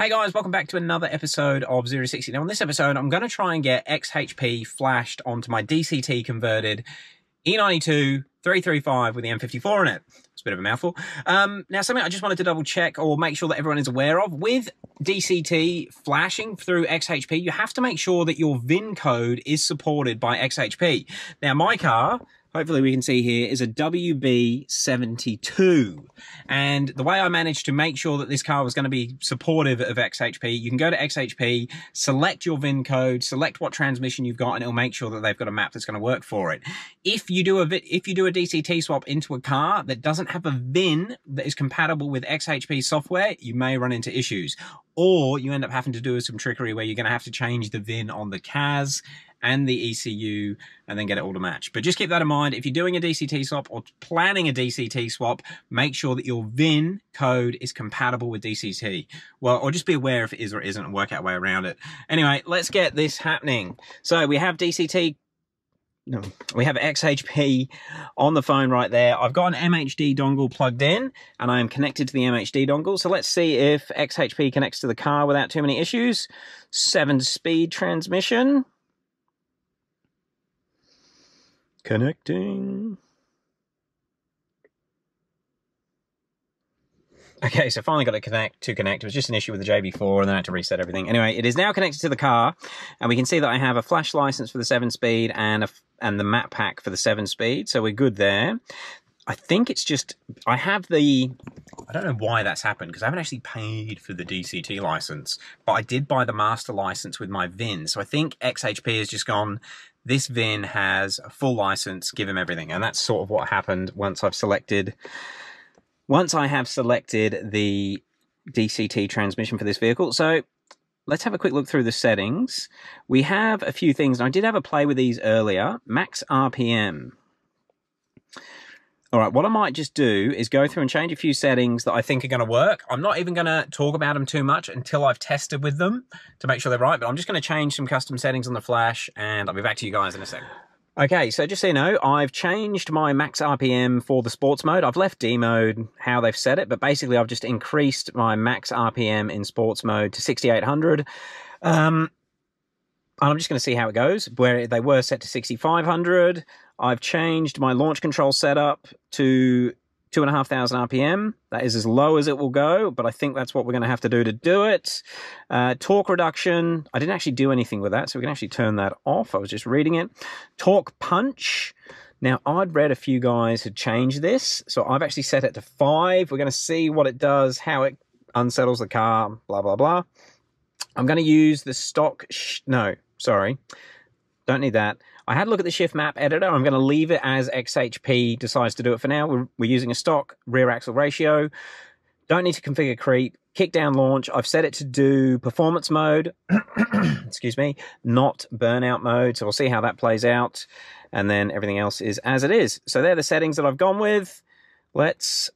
Hey guys, welcome back to another episode of 060. Now on this episode, I'm going to try and get xHP flashed onto my DCT converted E92 335 with the N54 in it. It's a bit of a mouthful. Now something I just wanted to double check or make sure that everyone is aware of. With DCT flashing through xHP, you have to make sure that your VIN code is supported by xHP. Now my car, hopefully we can see here, is a WB72. And the way I managed to make sure that this car was going to be supportive of xHP, you can go to xHP, select your VIN code, select what transmission you've got, and it'll make sure that they've got a map that's going to work for it. If you do a DCT swap into a car that doesn't have a VIN that is compatible with xHP software, you may run into issues. Or you end up having to do some trickery where you're going to have to change the VIN on the CAS and the ECU and then get it all to match. But just keep that in mind. If you're doing a DCT swap or planning a DCT swap, make sure that your VIN code is compatible with DCT. Well, or just be aware if it is or isn't and work out a way around it. Anyway, let's get this happening. So we have we have xHP on the phone right there. I've got an MHD dongle plugged in and I am connected to the MHD dongle. So let's see if xHP connects to the car without too many issues. 7-speed transmission. Connecting. Okay, so finally got it to connect. It was just an issue with the JB4 and then I had to reset everything. Anyway, it is now connected to the car and we can see that I have a flash license for the 7-speed and the map pack for the 7-speed. So we're good there. I think it's just, I don't know why that's happened because I haven't actually paid for the DCT license, but I did buy the master license with my VIN. So I think xHP has just gone, this VIN has a full license, give him everything. And that's sort of what happened once I have selected the DCT transmission for this vehicle. So let's have a quick look through the settings. We have a few things, and I did have a play with these earlier. Max RPM. All right, what I might just do is go through and change a few settings that I think are going to work. I'm not even going to talk about them too much until I've tested with them to make sure they're right, but I'm just going to change some custom settings on the flash, and I'll be back to you guys in a second. Okay, so just so you know, I've changed my max RPM for the sports mode. I've left D mode how they've set it, but basically I've just increased my max RPM in sports mode to 6,800. And I'm just going to see how it goes. Where they were set to 6,500. I've changed my launch control setup to 2,500 RPM. That is as low as it will go, but I think that's what we're going to have to do it. Torque reduction, I didn't actually do anything with that, so we can actually turn that off. I was just reading it. Torque punch. Now, I'd read a few guys had changed this, so I've actually set it to 5. We're going to see what it does, how it unsettles the car, blah, blah, blah. I'm going to use the stock... no, sorry. Don't need that. I had a look at the shift map editor. I'm going to leave it as xHP decides to do it for now. We're using a stock rear axle ratio. Don't need to configure creep. Kick down launch. I've set it to do performance mode. Excuse me. Not burnout mode. So we'll see how that plays out. And then everything else is as it is. So they're the settings that I've gone with. Let's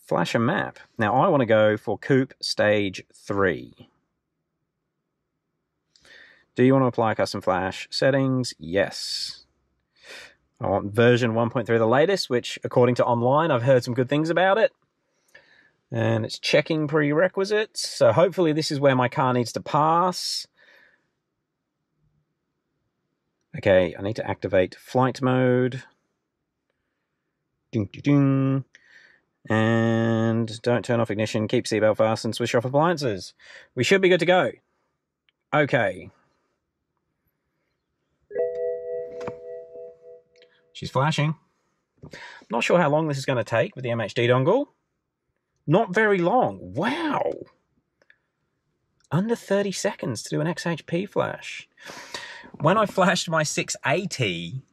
flash a map. Now I want to go for Coupe Stage 3. Do you want to apply custom flash settings? Yes. I want version 1.3, the latest, which according to online, I've heard some good things about it. And it's checking prerequisites. So hopefully this is where my car needs to pass. Okay, I need to activate flight mode. Ding, ding, ding. And don't turn off ignition, keep seatbelt fastened, switch off appliances. We should be good to go. Okay. She's flashing. Not sure how long this is going to take with the MHD dongle. Not very long. Wow. Under 30 seconds to do an xHP flash. When I flashed my 680,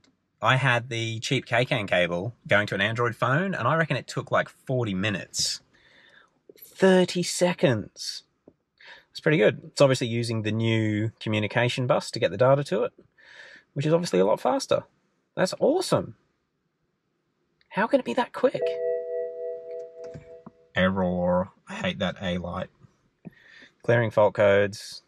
I had the cheap K-CAN cable going to an Android phone, and I reckon it took like 40 minutes. 30 seconds. It's pretty good. It's obviously using the new communication bus to get the data to it, which is obviously a lot faster. That's awesome. How can it be that quick? Error. I hate that A light. Clearing fault codes.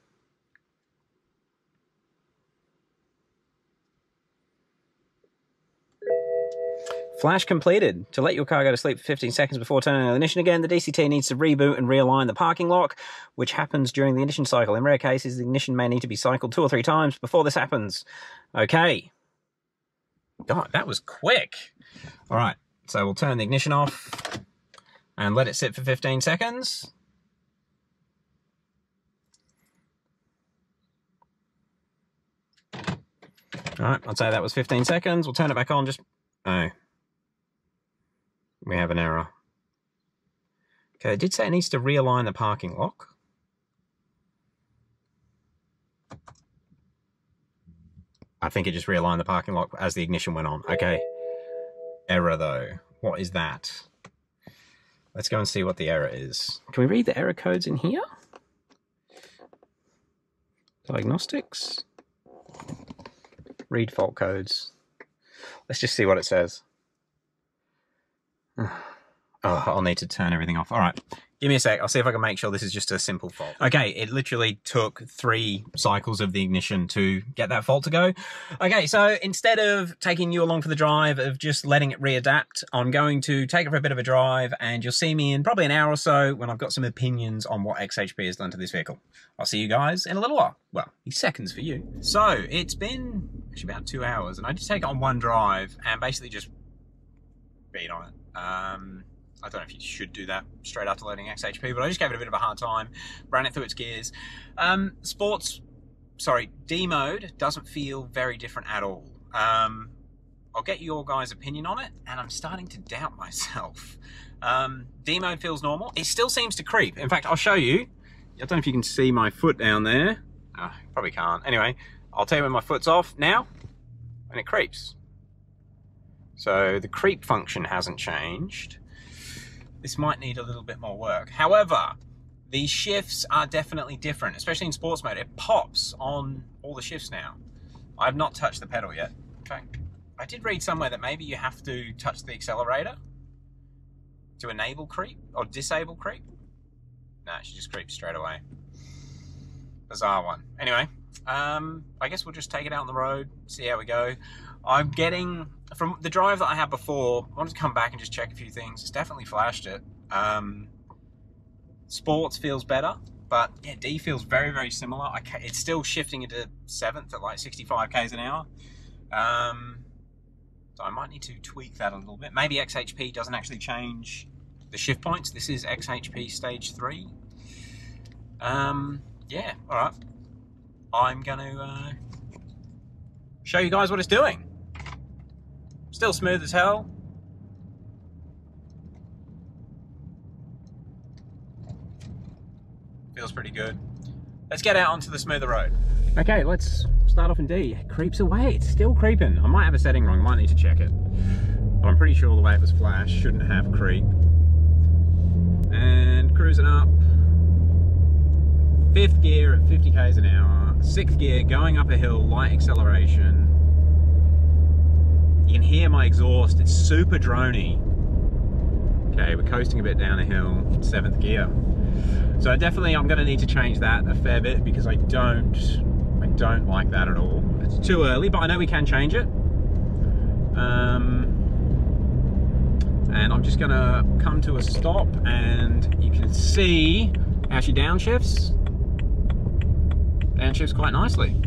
Flash completed. To let your car go to sleep for 15 seconds before turning on the ignition again, the DCT needs to reboot and realign the parking lock, which happens during the ignition cycle. In rare cases, the ignition may need to be cycled 2 or 3 times before this happens. Okay. God, that was quick. All right, so we'll turn the ignition off and let it sit for 15 seconds. All right, I'd say that was 15 seconds. We'll turn it back on. Oh. We have an error. Okay, it did say it needs to realign the parking lock. I think it just realigned the parking lock as the ignition went on. Okay. Error though. What is that? Let's go and see what the error is. Can we read the error codes in here? Diagnostics. Read fault codes. Let's just see what it says. Oh, I'll need to turn everything off. All right, give me a sec. I'll see if I can make sure this is just a simple fault. Okay, it literally took 3 cycles of the ignition to get that fault to go. Okay, so instead of taking you along for the drive of just letting it readapt, I'm going to take it for a bit of a drive, and you'll see me in probably an hour or so when I've got some opinions on what xHP has done to this vehicle. I'll see you guys in a little while. Well, these seconds for you. So it's been actually about 2 hours, and I just take it on one drive and basically just beat on it. I don't know if you should do that straight after loading xHP, but I just gave it a bit of a hard time, ran it through its gears. D mode doesn't feel very different at all. I'll get your guys' opinion on it, and I'm starting to doubt myself. D mode feels normal. It still seems to creep. In fact, I'll show you. I don't know if you can see my foot down there. Probably can't. Anyway, I'll tell you when my foot's off now, and it creeps. So the creep function hasn't changed. This might need a little bit more work. However, the shifts are definitely different, especially in sports mode. It pops on all the shifts now. I've not touched the pedal yet. In fact, I did read somewhere that maybe you have to touch the accelerator to enable creep or disable creep. Nah, she just creeps straight away. Bizarre one. Anyway, I guess we'll just take it out on the road, see how we go. I'm getting, from the drive that I had before, I wanted to come back and just check a few things. It's definitely flashed it. Sports feels better, but yeah, D feels very, very similar. It's still shifting into 7th at like 65 k's an hour. So I might need to tweak that a little bit. Maybe xHP doesn't actually change the shift points. This is xHP stage 3. Yeah, all right. I'm going to show you guys what it's doing. Still smooth as hell. Feels pretty good. Let's get out onto the smoother road. Okay, let's start off in D. It creeps away. It's still creeping. I might have a setting wrong. Might need to check it. But I'm pretty sure the way it was flashed shouldn't have creep. And cruising up. 5th gear at 50 k's an hour. 6th gear going up a hill, light acceleration. You can hear my exhaust, it's super drony. Okay, we're coasting a bit down a hill, 7th gear. So definitely I'm gonna need to change that a fair bit because I don't like that at all. It's too early, but I know we can change it. And I'm just gonna come to a stop and you can see how she downshifts. Downshifts quite nicely.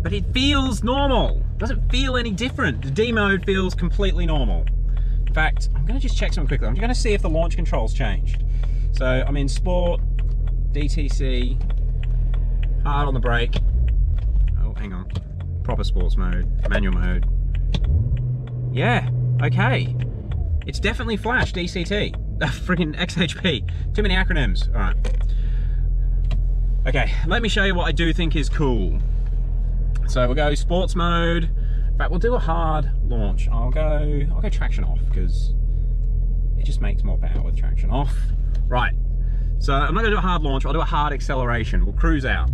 But it feels normal. Doesn't feel any different. The D mode feels completely normal. In fact, I'm gonna just check something quickly. I'm gonna see if the launch controls changed. So I'm in sport, DTC, hard on the brake. Oh, hang on. Proper sports mode, manual mode. Yeah, okay. It's definitely flash DCT. Freaking xHP. Too many acronyms. All right. Okay, let me show you what I do think is cool. So we'll go sports mode. In fact, we'll do a hard launch. I'll go traction off because it just makes more power with traction off. Right. So I'm not gonna do a hard launch. I'll do a hard acceleration. We'll cruise out.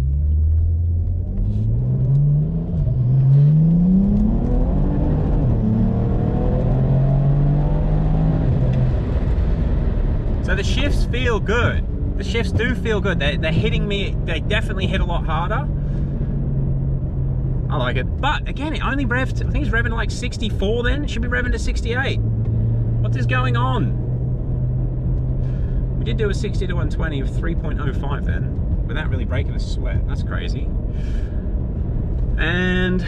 So the shifts feel good. The shifts do feel good. They're hitting me. They definitely hit a lot harder. I like it. But again, it only revved, I think it's revving like 64 then. It should be revving to 68. What is going on? We did do a 60 to 120 of 3.05 then, without really breaking a sweat. That's crazy. And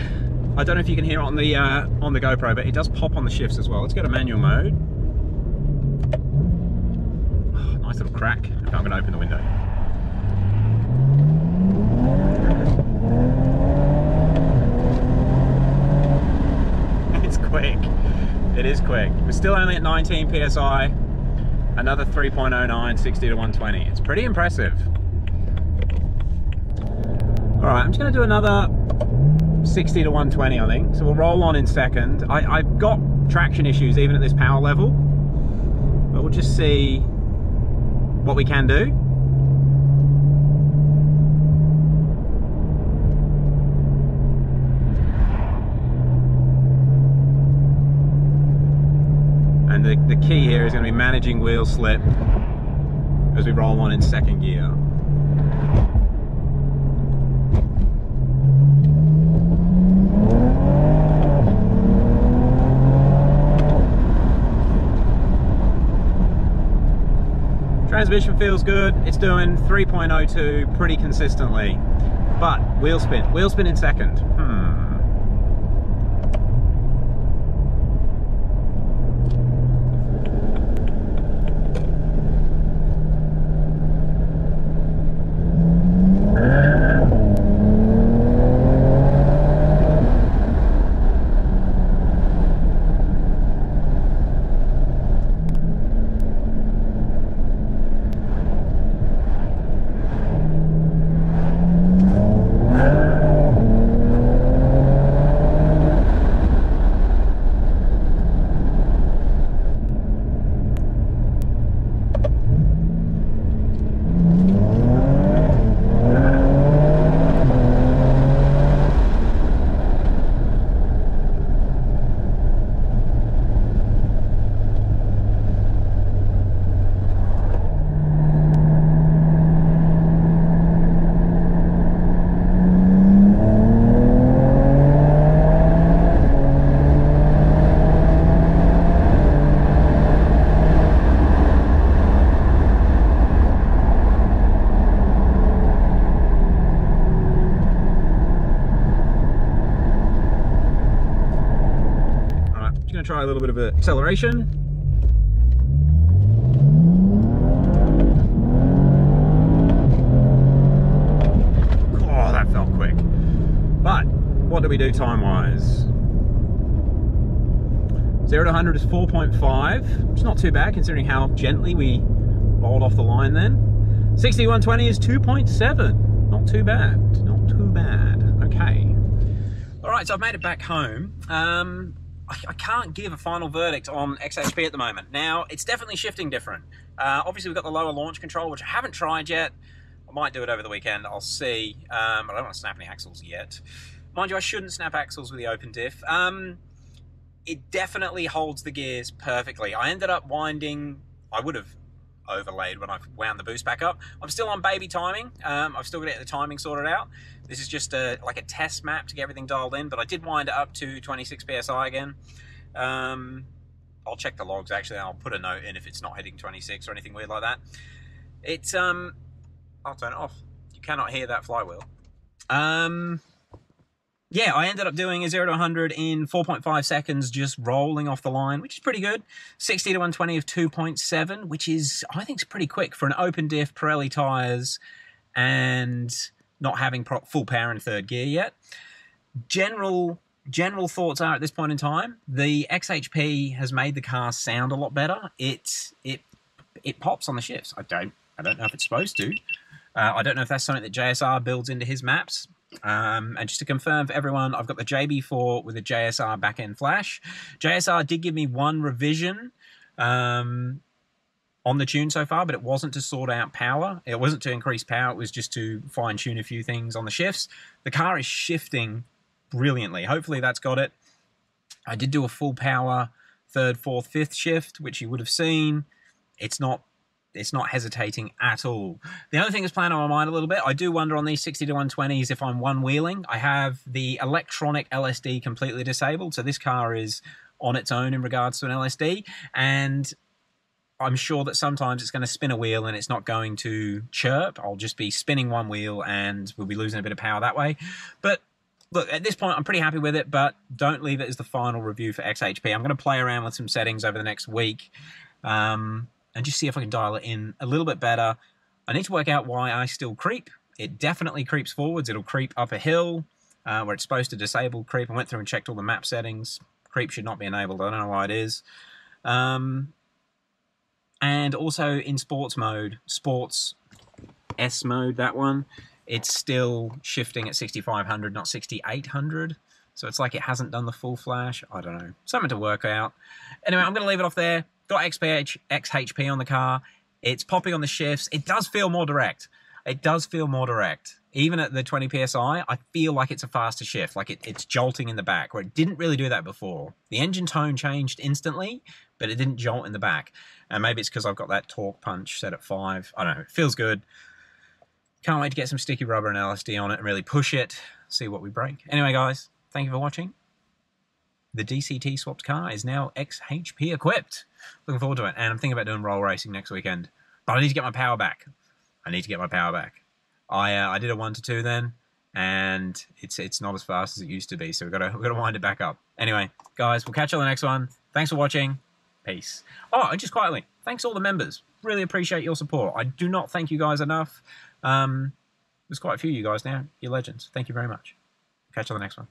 I don't know if you can hear it on the GoPro, but it does pop on the shifts as well. Let's go to manual mode. Oh, nice little crack. Okay, I'm going to open the window. It's quick. It is quick. We're still only at 19 PSI. Another 3.09, 60 to 120. It's pretty impressive. All right, I'm just going to do another 60 to 120, I think. So we'll roll on in second. I've got traction issues even at this power level, but we'll just see what we can do. And the key here is going to be managing wheel slip as we roll on in second gear. Transmission feels good. It's doing 3.02 pretty consistently. But wheel spin in second. Try a little bit of acceleration. Oh, that felt quick. But what do we do time-wise? 0 to 100 is 4.5. It's not too bad considering how gently we rolled off the line then. 60 to 120 is 2.7. Not too bad. Not too bad. Okay. All right, so I've made it back home. I can't give a final verdict on xHP at the moment. Now, it's definitely shifting different. Obviously, we've got the lower launch control, which I haven't tried yet. I might do it over the weekend. I'll see. I don't want to snap any axles yet. Mind you, I shouldn't snap axles with the open diff. It definitely holds the gears perfectly. I ended up winding... I would have overlaid when I've wound the boost back up. I'm still on baby timing. I've still got to get the timing sorted out. This is just like a test map to get everything dialed in, but I did wind it up to 26 PSI again. I'll check the logs actually, and I'll put a note in if it's not hitting 26 or anything weird like that. It's, I'll turn it off. You cannot hear that flywheel. Yeah, I ended up doing a 0 to 100 in 4.5 seconds, just rolling off the line, which is pretty good. 60 to 120 of 2.7, which is, I think, is pretty quick for an open diff, Pirelli tyres, and not having full power in third gear yet. General thoughts are at this point in time, the xHP has made the car sound a lot better. It pops on the shifts. I don't know if it's supposed to. I don't know if that's something that JSR builds into his maps. And just to confirm for everyone, I've got the JB4 with a JSR back-end flash. JSR did give me one revision on the tune so far, but it wasn't to sort out power. It wasn't to increase power. It was just to fine-tune a few things on the shifts. The car is shifting brilliantly. Hopefully that's got it. I did do a full power third, fourth, fifth shift, which you would have seen. It's not it's not hesitating at all. The only thing that's playing on my mind a little bit, I do wonder on these 60 to 120s if I'm one-wheeling. I have the electronic LSD completely disabled, so this car is on its own in regards to an LSD, and I'm sure that sometimes it's going to spin a wheel and it's not going to chirp. I'll just be spinning one wheel and we'll be losing a bit of power that way. But look, at this point, I'm pretty happy with it, but don't leave it as the final review for xHP. I'm going to play around with some settings over the next week and just see if I can dial it in a little bit better. I need to work out why I still creep. It definitely creeps forwards. It'll creep up a hill where it's supposed to disable creep. I went through and checked all the map settings. Creep should not be enabled. I don't know why it is. And also in sports mode, sports S mode, that one, it's still shifting at 6,500, not 6,800. So it's like it hasn't done the full flash. I don't know. Something to work out. Anyway, I'm going to leave it off there. Got xHP on the car. It's popping on the shifts. It does feel more direct. It does feel more direct. Even at the 20 PSI, I feel like it's a faster shift. Like it's jolting in the back, where it didn't really do that before. The engine tone changed instantly, but it didn't jolt in the back. And maybe it's because I've got that torque punch set at 5. I don't know. It feels good. Can't wait to get some sticky rubber and LSD on it and really push it, see what we break. Anyway, guys, thank you for watching. The DCT swapped car is now xHP equipped. Looking forward to it. And I'm thinking about doing roll racing next weekend. But I need to get my power back. I need to get my power back. I did a 1 to 2 then, and it's not as fast as it used to be, so we've got to wind it back up. Anyway, guys, we'll catch you on the next one. Thanks for watching. Peace. Oh, and just quietly, thanks all the members. Really appreciate your support. I do not thank you guys enough. There's quite a few of you guys now. You're legends. Thank you very much. Catch you on the next one.